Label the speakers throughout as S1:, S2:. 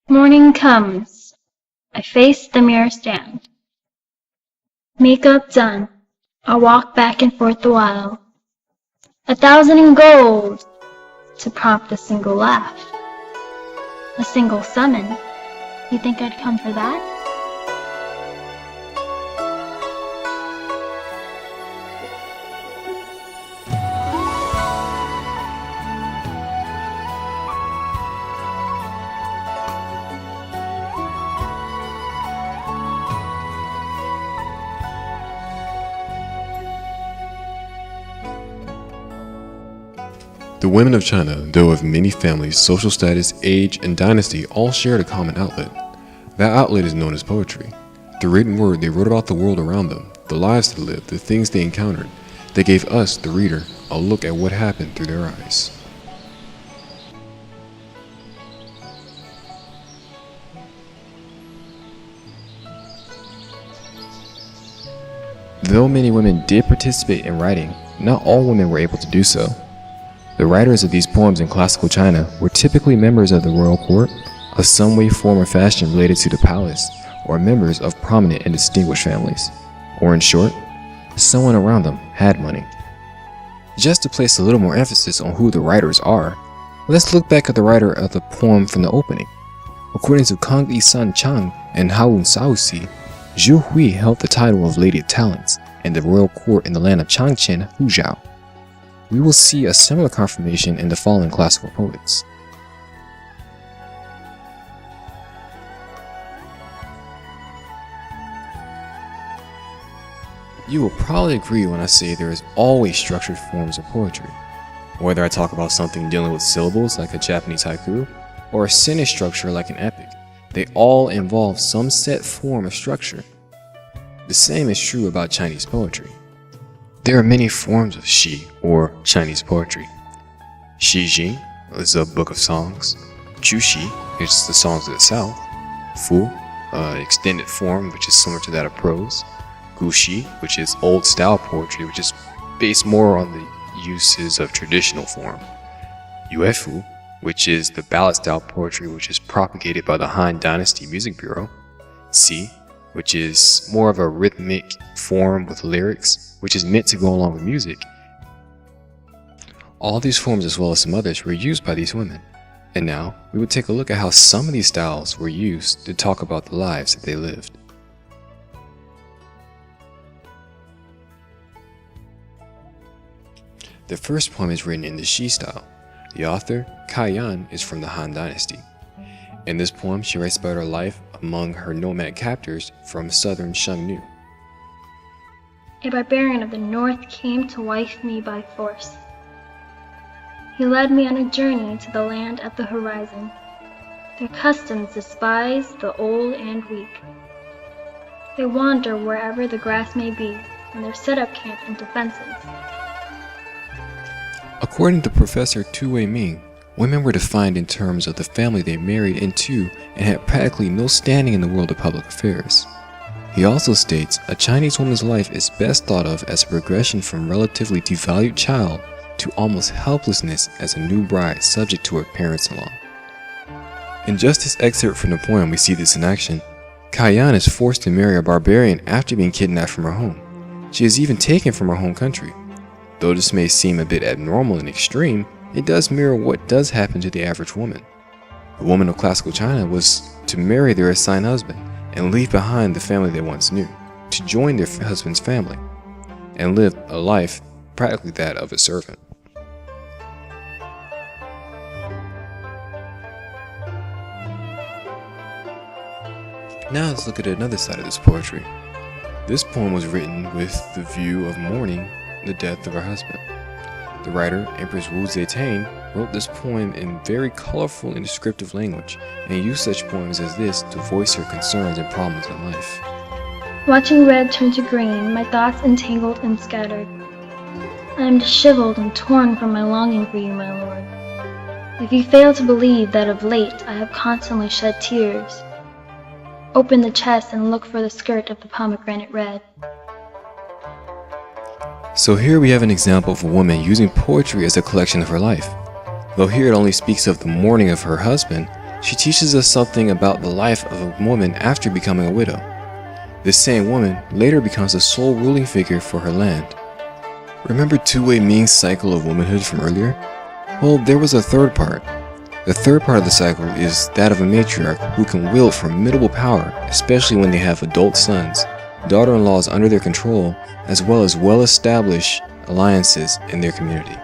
S1: Morning comes. I face the mirror stand. Makeup done. I walk back and forth a while. 1,000 in gold to prompt a single laugh. A single summon. You think I'd come for that?
S2: The women of China, though of many families, social status, age, and dynasty, all shared a common outlet. That outlet is known as poetry. The written word, they wrote about the world around them, the lives they lived, the things they encountered. They gave us, the reader, a look at what happened through their eyes.
S3: Though many women did participate in writing, not all women were able to do so. The writers of these poems in classical China were typically members of the royal court, of some way, form, or fashion related to the palace, or members of prominent and distinguished families. Or in short, someone around them had money. Just to place a little more emphasis on who the writers are, let's look back at the writer of the poem from the opening. According to Kang Yi-san Chang and Haun Saosi, Zhu Hui held the title of Lady of Talents in the royal court in the land of Changqian, Huzhou. We will see a similar confirmation in the following classical poets. You will probably agree when I say there is always structured forms of poetry. Whether I talk about something dealing with syllables like a Japanese haiku, or a sentence structure like an epic, they all involve some set form of structure. The same is true about Chinese poetry. There are many forms of Shi, or Chinese poetry. Shi Jing is a book of songs. Chu Shi is the songs of the south. Fu, extended form which is similar to that of prose. Gu Shi, which is old style poetry which is based more on the uses of traditional form. Yue Fu, which is the ballad style poetry which is propagated by the Han Dynasty Music Bureau. Si, which is more of a rhythmic form with lyrics, which is meant to go along with music. All these forms, as well as some others, were used by these women. And now, we will take a look at how some of these styles were used to talk about the lives that they lived. The first poem is written in the Shi style. The author, Cai Yan, is from the Han Dynasty. In this poem, she writes about her life among her nomad captors from southern Shangnu.
S1: A barbarian of the north came to wife me by force. He led me on a journey to the land at the horizon. Their customs despise the old and weak. They wander wherever the grass may be, and they're set up camp in defenses.
S3: According to Professor Tu Wei Ming, women were defined in terms of the family they married into and had practically no standing in the world of public affairs. He also states a Chinese woman's life is best thought of as a progression from relatively devalued child to almost helplessness as a new bride subject to her parents-in-law. In just this excerpt from the poem, we see this in action. Cai Yan is forced to marry a barbarian after being kidnapped from her home. She is even taken from her home country. Though this may seem a bit abnormal and extreme, it does mirror what does happen to the average woman. The woman of classical China was to marry their assigned husband and leave behind the family they once knew, to join their husband's family, and live a life practically that of a servant. Now let's look at another side of this poetry. This poem was written with the view of mourning the death of her husband. The writer, Empress Wu Zetian, wrote this poem in very colorful and descriptive language, and used such poems as this to voice her concerns and problems in life.
S1: Watching red turn to green, my thoughts entangled and scattered. I am disheveled and torn from my longing for you, my lord. If you fail to believe that of late I have constantly shed tears, open the chest and look for the skirt of the pomegranate red.
S3: So here we have an example of a woman using poetry as a collection of her life. Though here it only speaks of the mourning of her husband, she teaches us something about the life of a woman after becoming a widow. This same woman later becomes the sole ruling figure for her land. Remember Tu Wei Ming's cycle of womanhood from earlier? Well, there was a third part. The third part of the cycle is that of a matriarch who can wield formidable power, especially when they have adult sons, daughter-in-laws under their control, as well as well-established alliances in their community.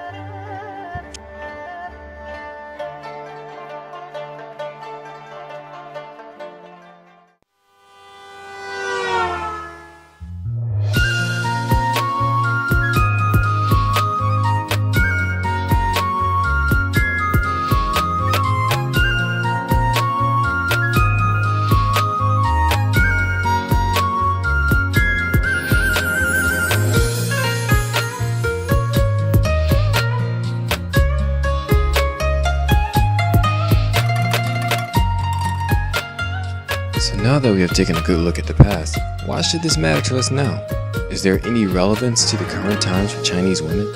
S3: So now that we have taken a good look at the past, why should this matter to us now? Is there any relevance to the current times for Chinese women?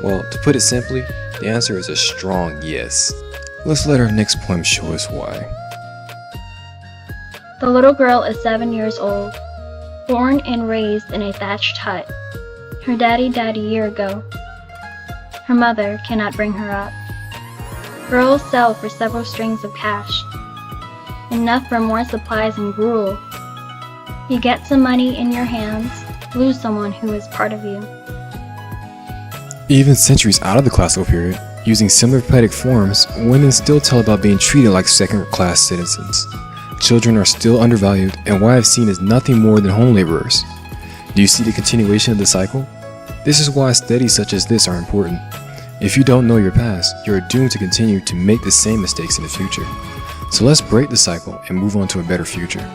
S3: Well, to put it simply, the answer is a strong yes. Let's let our next poem show us why.
S1: The little girl is 7 years old, born and raised in a thatched hut. Her daddy died a year ago. Her mother cannot bring her up. Girls sell for several strings of cash, enough for more supplies and gruel. You get some money in your hands, lose someone who is part of you.
S3: Even centuries out of the classical period, using similar poetic forms, women still tell about being treated like second-class citizens. Children are still undervalued, and what I've seen is nothing more than home laborers. Do you see the continuation of the cycle? This is why studies such as this are important. If you don't know your past, you are doomed to continue to make the same mistakes in the future. So let's break the cycle and move on to a better future.